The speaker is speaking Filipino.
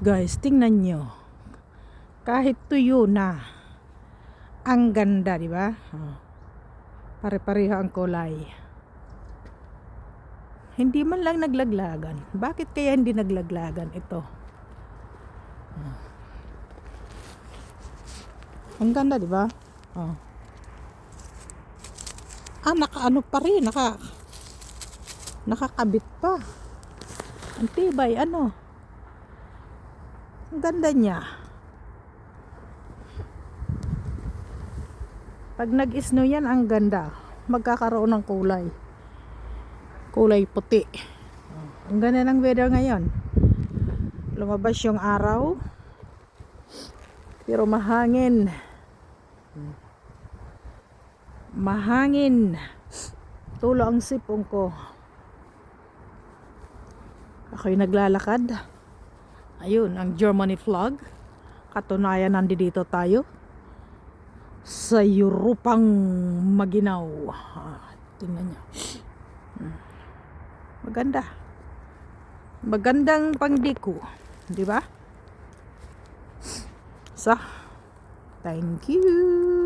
Guys, tingnan nyo. Kahit tuyo na, ang ganda, di ba? Pare-pareho ang kulay. Hindi man lang naglaglagan. Bakit kaya hindi naglaglagan ito? Ang ganda, di ba? Nakaano pa rin, nakakabit pa. Ang tibay, ano? Ang ganda niya. Pag nag-snow yan, ang ganda. Magkakaroon ng kulay. Kulay puti. Ang ganda ng weather ngayon. Lumabas yung araw. Pero mahangin. Mahangin. Tulo ang sipong ko. Ako'y naglalakad. Ayun, ang Germany flag. Katunayan, nandito tayo sa Europang Maginaw. Tingnan nyo. Maganda. Magandang pangdiko. Di ba? So, thank you.